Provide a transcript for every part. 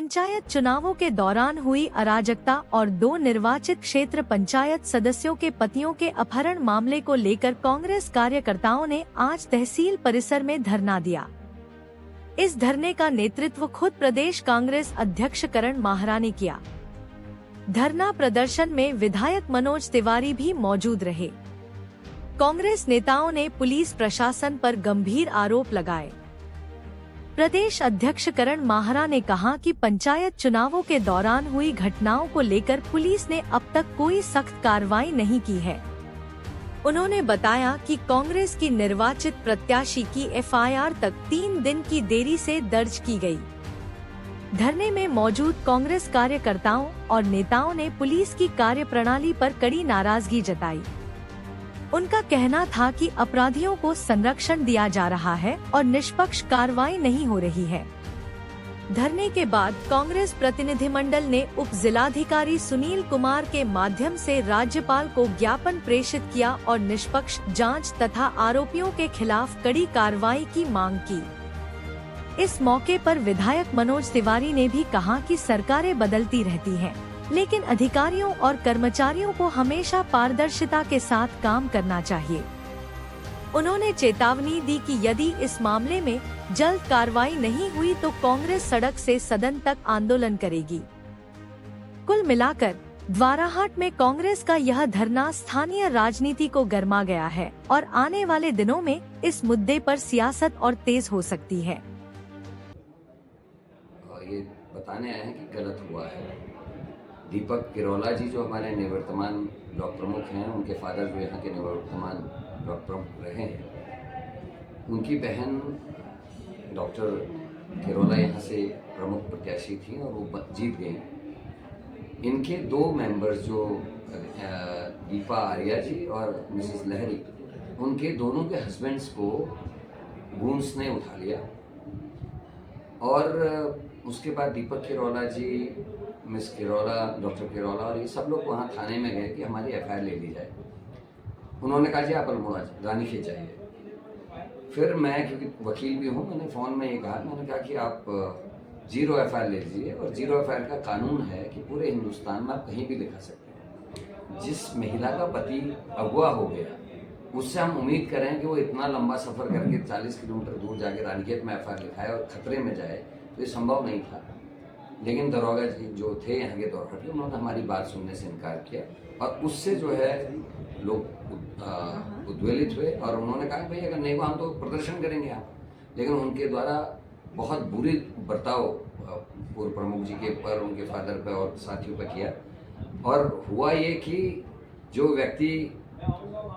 पंचायत चुनावों के दौरान हुई अराजकता और 2 निर्वाचित क्षेत्र पंचायत सदस्यों के पतियों के अपहरण मामले को लेकर कांग्रेस कार्यकर्ताओं ने आज तहसील परिसर में धरना दिया। इस धरने का नेतृत्व खुद प्रदेश कांग्रेस अध्यक्ष करण माहरा ने किया। धरना प्रदर्शन में विधायक मनोज तिवारी भी मौजूद रहे। कांग्रेस नेताओं ने पुलिस प्रशासन पर गंभीर आरोप लगाए। प्रदेश अध्यक्ष करण माहरा ने कहा कि पंचायत चुनावों के दौरान हुई घटनाओं को लेकर पुलिस ने अब तक कोई सख्त कार्रवाई नहीं की है। उन्होंने बताया कि कांग्रेस की निर्वाचित प्रत्याशी की एफआईआर तक 3 दिन की देरी से दर्ज की गई। धरने में मौजूद कांग्रेस कार्यकर्ताओं और नेताओं ने पुलिस की कार्यप्रणाली पर कड़ी नाराजगी जताई। उनका कहना था कि अपराधियों को संरक्षण दिया जा रहा है और निष्पक्ष कार्रवाई नहीं हो रही है। धरने के बाद कांग्रेस प्रतिनिधिमंडल ने उप जिलाधिकारी सुनील कुमार के माध्यम से राज्यपाल को ज्ञापन प्रेषित किया और निष्पक्ष जांच तथा आरोपियों के खिलाफ कड़ी कार्रवाई की मांग की। इस मौके पर विधायक मनोज तिवारी ने भी कहा कि सरकारें बदलती रहती हैं, लेकिन अधिकारियों और कर्मचारियों को हमेशा पारदर्शिता के साथ काम करना चाहिए। उन्होंने चेतावनी दी कि यदि इस मामले में जल्द कार्रवाई नहीं हुई तो कांग्रेस सड़क से सदन तक आंदोलन करेगी। कुल मिलाकर द्वाराहाट में कांग्रेस का यह धरना स्थानीय राजनीति को गरमा गया है और आने वाले दिनों में इस मुद्दे पर सियासत और तेज हो सकती है। ये बताने आए हैं कि गलत हुआ है। दीपक किरोला जी जो हमारे निवर्तमान ब्लॉक प्रमुख हैं, उनके फादर जो यहाँ के निवर्तमान ब्लॉक प्रमुख रहे हैं, उनकी बहन डॉक्टर किरोला यहाँ से प्रमुख प्रत्याशी थी और वो जीत गई। इनके 2 मेंबर्स जो दीपा आर्या जी और मिसेस लहरी, उनके दोनों के हस्बैंड्स को गूंस ने उठा लिया और उसके बाद दीपक किरोला जी, मिस किरोला, डॉक्टर किरोला और ये सब लोग वहाँ थाने में गए कि हमारी एफआईआर ले ली जाए। उन्होंने कहा जी आप अल्मोड़ा रानीखेत चाहिए। फिर मैं, क्योंकि वकील भी हूँ, मैंने फ़ोन में ये कहा, मैंने कहा कि आप 0 एफआईआर ले लीजिए और 0 एफआईआर का कानून है कि पूरे हिंदुस्तान में आप कहीं भी लिखा सकते हैं। जिस महिला का पति अगवा हो गया उससे हम उम्मीद करें कि वो इतना लंबा सफ़र करके 40 किलोमीटर दूर जाके रानीखेत में एफआईआर लिखाए और खतरे में जाए, तो ये संभव नहीं था। लेकिन दरोगा जी जो थे यहाँ के दौरान, उन्होंने हमारी बात सुनने से इनकार किया और उससे जो है लोग उद्वेलित हुए और उन्होंने कहा भाई अगर नहीं हुआ हम तो प्रदर्शन करेंगे यहाँ। लेकिन उनके द्वारा बहुत बुरी बर्ताव पूर्व प्रमुख जी के पर, उनके फादर पर और साथियों पर किया। और हुआ ये कि जो व्यक्ति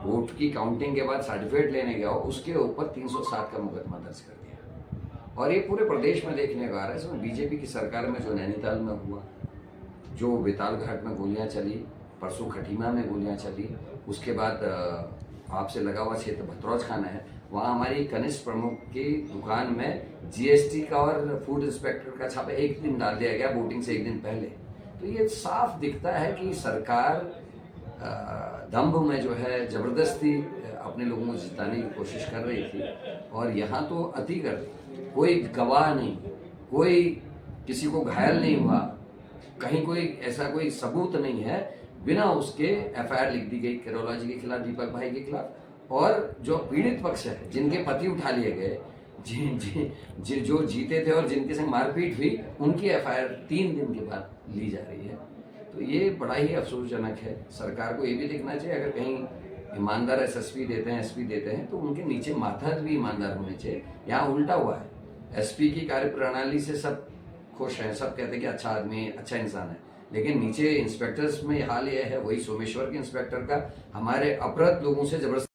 वोट की काउंटिंग के बाद सर्टिफिकेट लेने गया उसके ऊपर 307 का मुकदमा दर्ज कर दिया। और ये पूरे प्रदेश में देखने को आ रहा है। इसमें बीजेपी की सरकार में जो नैनीताल में हुआ, जो बेताल घाट में गोलियां चली, परसों खटीमा में गोलियां चली, उसके बाद आपसे लगा हुआ क्षेत्र भतरौज खाना है, वहाँ हमारी कनिष्ठ प्रमुख की दुकान में जीएसटी का और फूड इंस्पेक्टर का छापा एक दिन डाल दिया गया वोटिंग से एक दिन पहले। तो ये साफ दिखता है कि सरकार दंभ में जो है जबरदस्ती अपने लोगों को जिताने की कोशिश कर रही थी और यहाँ तो अति कर दी। कोई गवाह नहीं, कोई किसी को घायल नहीं हुआ, कहीं कोई ऐसा कोई सबूत नहीं है, बिना उसके एफआईआर लिख दी गई किरोला जी के खिलाफ, दीपक भाई के खिलाफ। और जो पीड़ित पक्ष है, जिनके पति उठा लिए गए, जो जीते थे और जिनके संग मारपीट हुई, उनकी एफआईआर 3 दिन के बाद ली जा रही है। तो ये बड़ा ही अफसोसजनक है। सरकार को ये भी देखना चाहिए, अगर कहीं ईमानदार एसएसपी देते हैं, एसपी देते हैं, तो उनके नीचे मातहत भी ईमानदार होने चाहिए। यहाँ उल्टा हुआ है। एसपी की कार्यप्रणाली से सब खुश हैं, सब कहते हैं कि अच्छा आदमी, अच्छा इंसान है, लेकिन नीचे इंस्पेक्टर्स में हाल ये है, वही सोमेश्वर के इंस्पेक्टर का हमारे अपराध लोगों से जबरदस्त